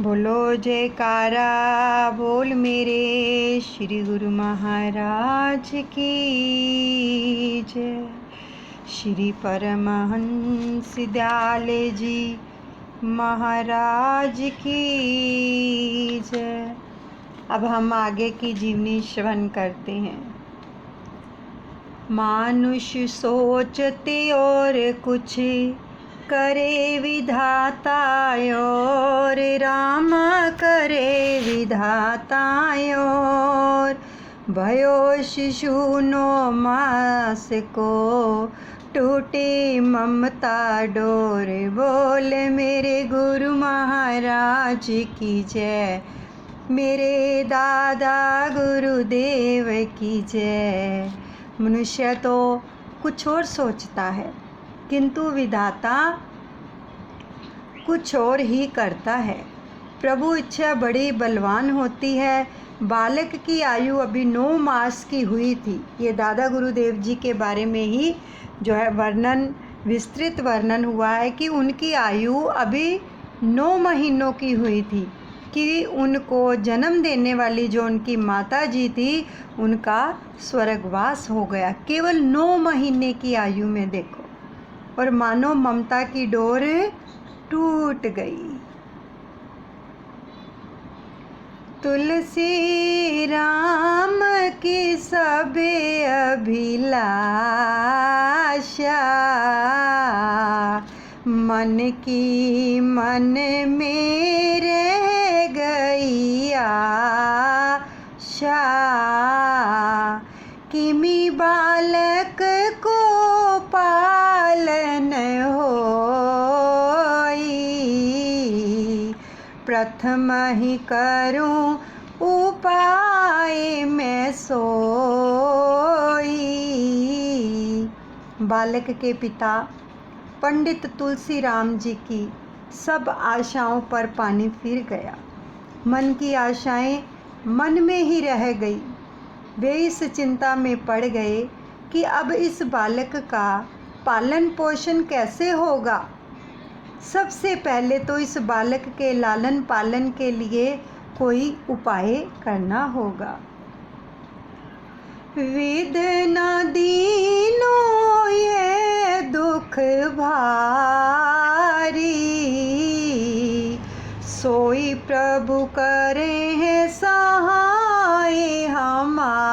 बोलो जयकारा बोल मेरे श्री गुरु महाराज की जय। श्री परमहंस दयाले जी महाराज की जय। अब हम आगे की जीवनी श्रवण करते हैं। मानुष सोचते और कुछ करे विधाता और राम करे विधाता और भयो शिशु 9 मास को टूटे ममता डोर। बोल मेरे गुरु महाराज की जय, मेरे दादा गुरुदेव की जय। मनुष्य तो कुछ और सोचता है किंतु विधाता कुछ और ही करता है। प्रभु इच्छा बड़ी बलवान होती है। बालक की आयु अभी 9 मास की हुई थी। ये दादा गुरुदेव जी के बारे में ही जो है वर्णन, विस्तृत वर्णन हुआ है कि उनकी आयु अभी 9 महीनों की हुई थी कि उनको जन्म देने वाली जो उनकी माता जी थी उनका स्वर्गवास हो गया, केवल 9 महीने की आयु में। देखो, और मानो ममता की डोर टूट गई। तुलसी राम की सबे अभिलाषा मन की मन में रह गई आशा। किमी बालक को पालन होई, प्रथम ही करूं उपाय में सोई। बालक के पिता पंडित तुलसी राम जी की सब आशाओं पर पानी फिर गया। मन की आशाएं मन में ही रह गई। वे इस चिंता में पड़ गए कि अब इस बालक का पालन पोषण कैसे होगा। सबसे पहले तो इस बालक के लालन पालन के लिए कोई उपाय करना होगा। विध न दीनो ये दुख भारी, सोई प्रभु करे हैं सहाय हमारी।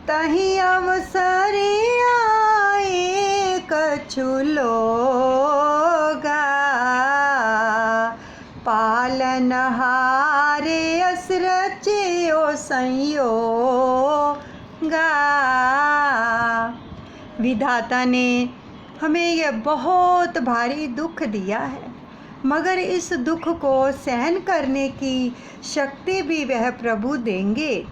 तही अवसर आए कछु लोगा, पालन हारे असरचे ओ संयोगा। विधाता ने हमें यह बहुत भारी दुख दिया है, मगर इस दुख को सहन करने की शक्ति भी वह प्रभु देंगे,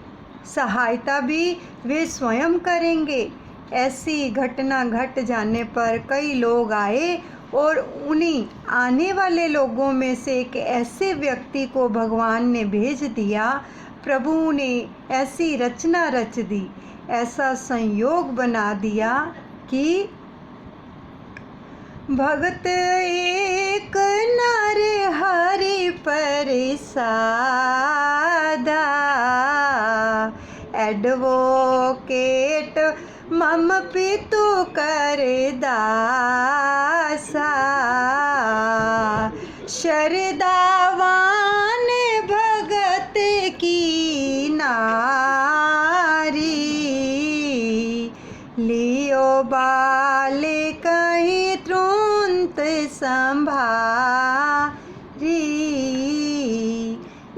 सहायता भी वे स्वयं करेंगे। ऐसी घटना घट जाने पर कई लोग आए और उन्हीं आने वाले लोगों में से एक ऐसे व्यक्ति को भगवान ने भेज दिया। प्रभु ने ऐसी रचना रच दी, ऐसा संयोग बना दिया कि भगत एक नर हरि परिसादा, एडवोकेट मम पितु कर दासा। शरदावान भगत की नारी, लियो बाल कहीं तुरंत संभारी।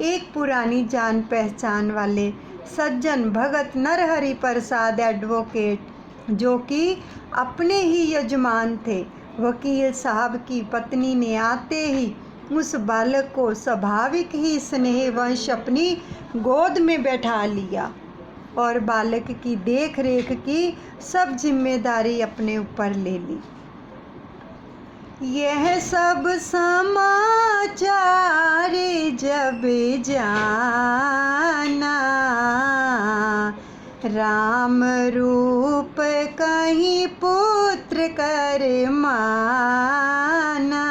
एक पुरानी जान पहचान वाले सज्जन भगत नरहरि प्रसाद एडवोकेट, जो कि अपने ही यजमान थे, वकील साहब की पत्नी ने आते ही उस बालक को स्वाभाविक ही स्नेहवश अपनी गोद में बैठा लिया और बालक की देख रेख की सब जिम्मेदारी अपने ऊपर ले ली। यह सब समाचार जब जाना, राम रूप कहीं पुत्र कर माना।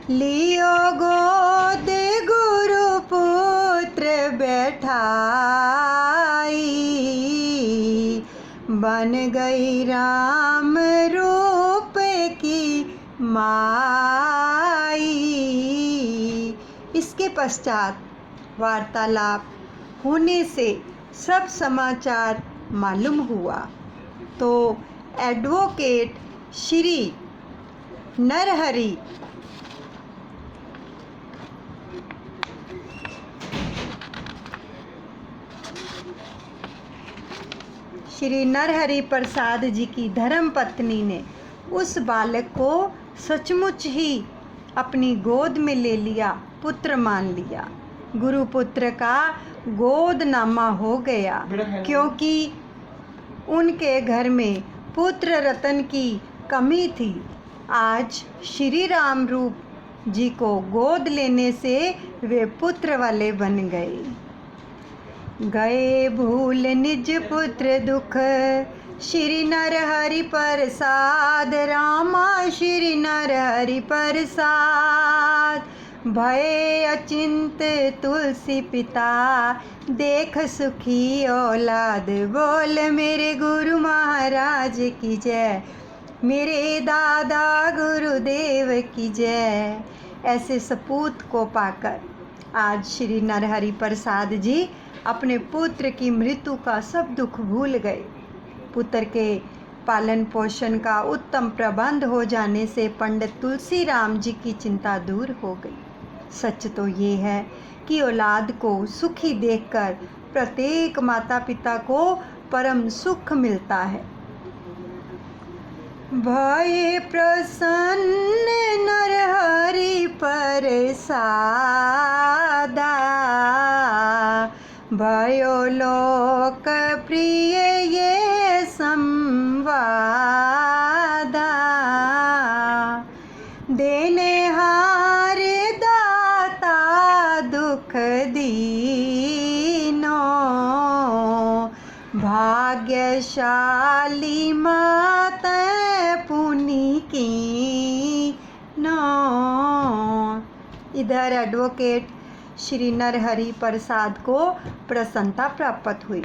लियो गोद गुरु पुत्र बैठाई, बन गई राम रूप की माई। इसके पश्चात वार्तालाप होने से सब समाचार मालूम हुआ तो एडवोकेट श्री नरहरि प्रसाद जी की धर्म पत्नी ने उस बालक को सचमुच ही अपनी गोद में ले लिया, पुत्र मान लिया। गुरुपुत्र का गोदनामा हो गया, क्योंकि उनके घर में पुत्र रत्न की कमी थी। आज श्री राम रूप जी को गोद लेने से वे पुत्र वाले बन गए। गए भूल निज पुत्र दुख, श्री नरहरि प्रसाद रामा श्री नरहरि प्रसाद। भय अचिंत तुलसी पिता, देख सुखी औलाद। बोल मेरे गुरु महाराज की जय, मेरे दादा गुरुदेव की जय। ऐसे सपूत को पाकर आज श्री नरहरि प्रसाद जी अपने पुत्र की मृत्यु का सब दुख भूल गए। पुत्र के पालन पोषण का उत्तम प्रबंध हो जाने से पंडित तुलसी राम जी की चिंता दूर हो गई। सच तो ये है कि औलाद को सुखी देखकर प्रत्येक माता पिता को परम सुख मिलता है। भय प्रसन्न नरहरि प्रसादा, भयो लोक प्रिय ये संवादा। देने हार दाता दुख दीनो, भाग्यशाली माता पुनि कीनो। इधर एडवोकेट श्री नरहरि प्रसाद को प्रसन्नता प्राप्त हुई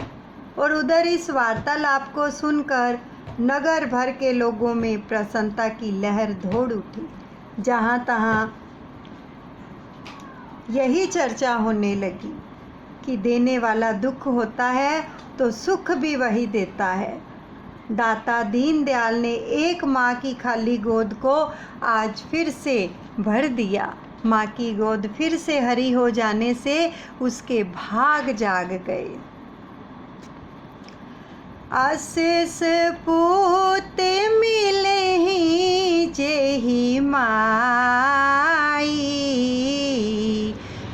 और उधर इस वार्तालाप को सुनकर नगर भर के लोगों में प्रसन्नता की लहर दौड़ उठी। जहाँ तहाँ यही चर्चा होने लगी कि देने वाला दुख होता है तो सुख भी वही देता है। दाता दीनदयाल ने एक माँ की खाली गोद को आज फिर से भर दिया। माँ की गोद फिर से हरी हो जाने से उसके भाग जाग गए। आशीष पूत मिले ही जेहि माई,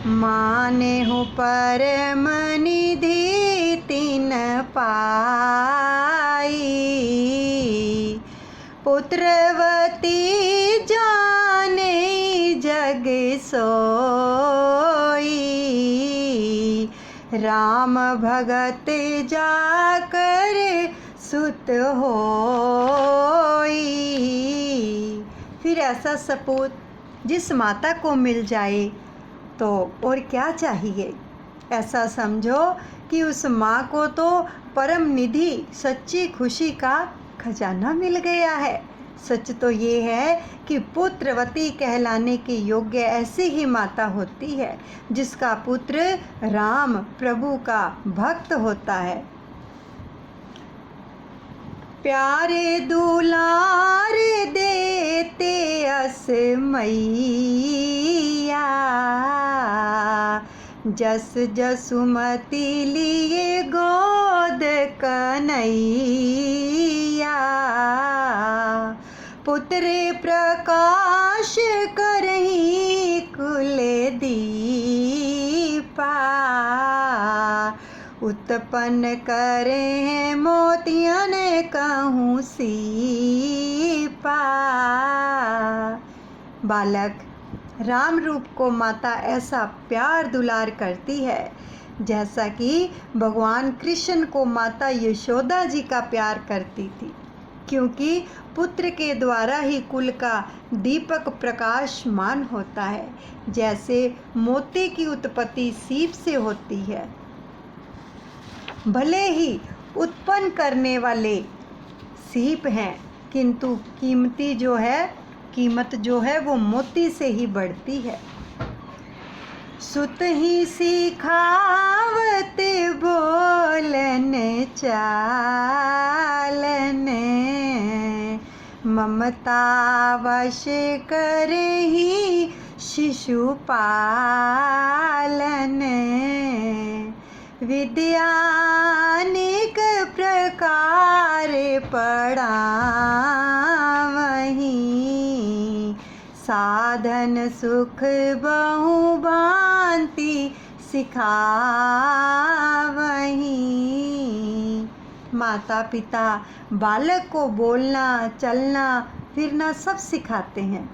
माने हो परम निधि तिन पाई। पुत्रवती जाने जग सोई, राम भगत जाकर सुत होई। फिर ऐसा सपूत जिस माता को मिल जाए तो और क्या चाहिए। ऐसा समझो कि उस माँ को तो परम निधि सच्ची खुशी का खजाना मिल गया है। सच तो ये है कि पुत्रवती कहलाने के योग्य ऐसी ही माता होती है जिसका पुत्र राम प्रभु का भक्त होता है। प्यारे दुलार देते अस मैया, जस जसुमति लिए गोद कन्हैया। पुत्र प्रकाश करही कुल दीपा, उत्पन्न करे मोतियन कहूँ सीपा। बालक राम रूप को माता ऐसा प्यार दुलार करती है जैसा कि भगवान कृष्ण को माता यशोदा जी का प्यार करती थी। क्योंकि पुत्र के द्वारा ही कुल का दीपक प्रकाशमान होता है। जैसे मोती की उत्पत्ति सीप से होती है, भले ही उत्पन्न करने वाले सीप हैं, किंतु कीमत जो है वो मोती से ही बढ़ती है। सुत ही सिखावत बोलन चालन, ममता वश करही शिशु पालन। विद्यानिक प्रकार पढ़ावहीं, साधन सुख बहु भांति सिखावहीं। माता पिता बालक को बोलना, चलना, फिरना सब सिखाते हैं।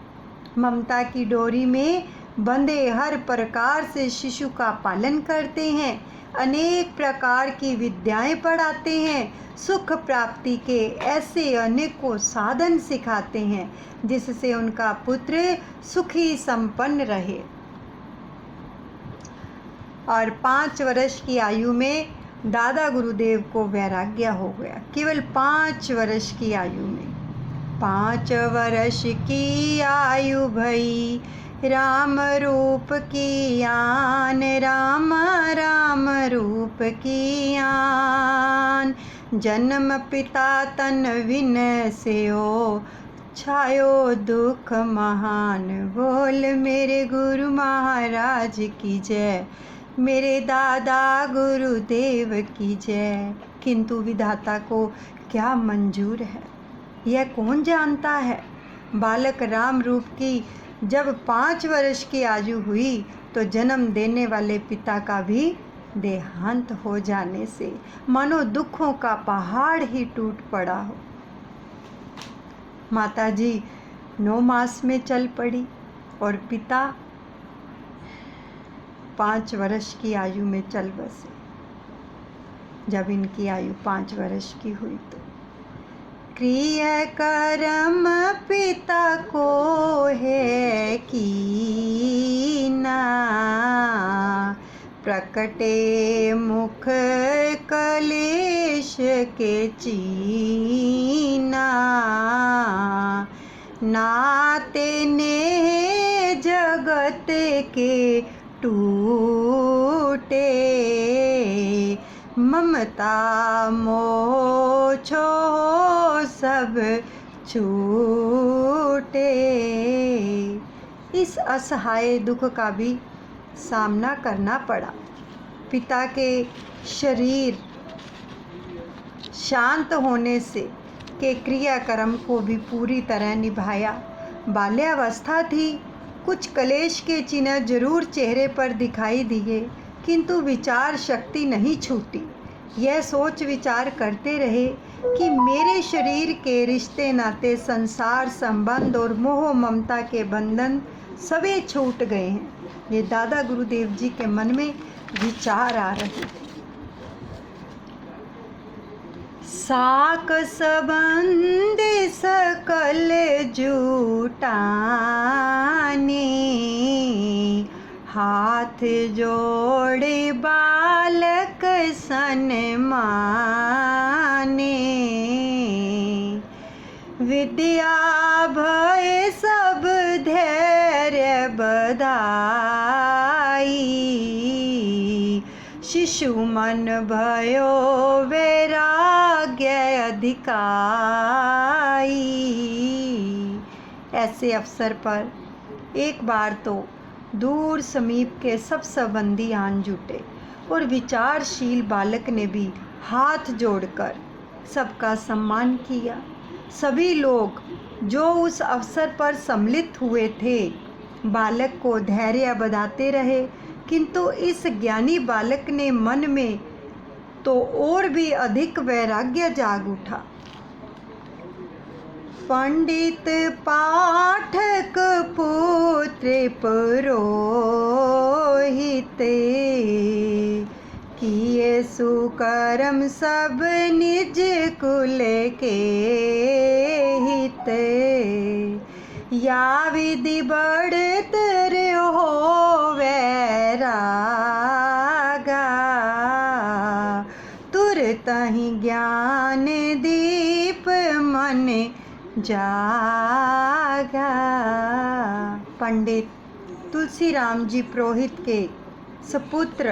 ममता की डोरी में बंधे हर प्रकार से शिशु का पालन करते हैं। अनेक प्रकार की विद्याएं पढ़ाते हैं। सुख प्राप्ति के ऐसे अनेकों साधन सिखाते हैं जिससे उनका पुत्र सुखी संपन्न रहे। और 5 वर्ष की आयु में दादा गुरुदेव को वैराग्य हो गया, केवल 5 वर्ष की आयु में। 5 वर्ष की आयु भई राम रूप की आन, राम राम रूप की आन। जन्म पिता तन विन सेओ, छायो दुख महान। बोल मेरे गुरु महाराज की जय, मेरे दादा गुरुदेव की जय। किंतु विधाता को क्या मंजूर है, यह कौन जानता है। बालक राम रूप की जब 5 वर्ष की आयु हुई तो जन्म देने वाले पिता का भी देहांत हो जाने से मानो दुखों का पहाड़ ही टूट पड़ा हो। माताजी 9 मास में चल पड़ी और पिता 5 वर्ष की आयु में चल बसे। जब इनकी आयु 5 वर्ष की हुई तो क्रिया कर्म पिता को है कीना, प्रकटे मुख कलेश के चीना। नाते ने जगत के टूटे, ममता मोह छोह सब छूटे। इस असहाय दुख का भी सामना करना पड़ा। पिता के शरीर शांत होने से के क्रियाक्रम को भी पूरी तरह निभाया। बाल्यावस्था थी, कुछ कलेश के चिन्ह जरूर चेहरे पर दिखाई दिए, किंतु विचार शक्ति नहीं छूटी। यह सोच विचार करते रहे कि मेरे शरीर के रिश्ते नाते, संसार संबंध और मोह ममता के बंधन सभी छूट गए हैं। ये दादा गुरुदेव जी के मन में विचार आ रहे थे। साक संबंध सकल जुटाने, हाथ जोड़े बालक सन्माने। विद्या भय सब धैर्य बधाई, शिशु मन भयो वैराग्य अधिकाई। ऐसे अवसर पर एक बार तो दूर समीप के सब संबंधी आन जुटे और विचारशील बालक ने भी हाथ जोड़कर सबका सम्मान किया। सभी लोग जो उस अवसर पर सम्मिलित हुए थे बालक को धैर्य बधाते रहे, किंतु इस ज्ञानी बालक ने मन में तो और भी अधिक वैराग्य जाग उठा। पंडित पाठक पुत्र पुरोहित, किए सुकर्म सब निज कुल के या विधि बढ़तर हो वैरागा, तुरत ही ज्ञान दीप मन जागा। पंडित तुलसीराम जी पुरोहित के सपुत्र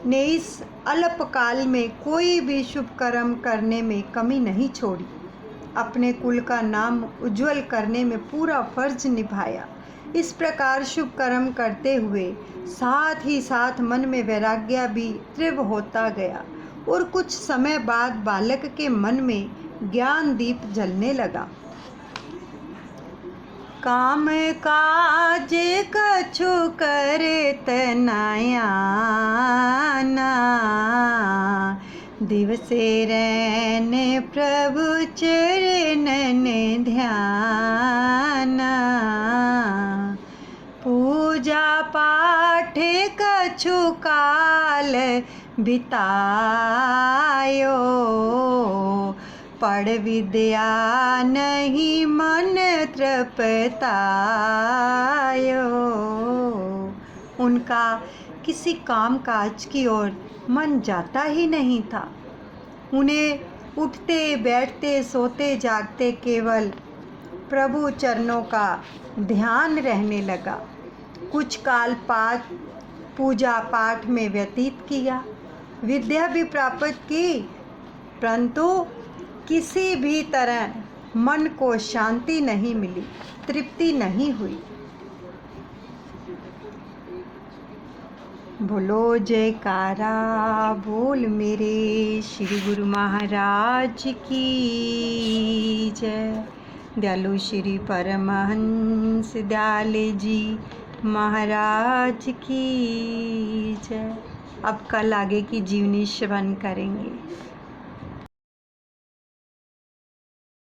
ने इस अल्पकाल में कोई भी शुभ कर्म करने में कमी नहीं छोड़ी। अपने कुल का नाम उज्जवल करने में पूरा फर्ज निभाया। इस प्रकार शुभ कर्म करते हुए साथ ही साथ मन में वैराग्य भी तीव्र होता गया और कुछ समय बाद बालक के मन में ज्ञान दीप जलने लगा। काम काज कछु करत नयाना, दिवसे रैन प्रभु चरणन ध्याना। पूजा पाठ कछु काल बितायो, पढ़ विद्या नहीं मन तृप्तायो। उनका किसी काम काज की ओर मन जाता ही नहीं था। उन्हें उठते बैठते सोते जागते केवल प्रभु चरणों का ध्यान रहने लगा। कुछ काल पूजा पाठ में व्यतीत किया, विद्या भी प्राप्त की, परंतु किसी भी तरह मन को शांति नहीं मिली, तृप्ति नहीं हुई। बोलो जयकारा बोल मेरे श्री गुरु महाराज की जय। दयालु श्री परमहंस दयाले जी महाराज की जय। अब कल आगे की जीवनी श्रवण करेंगे।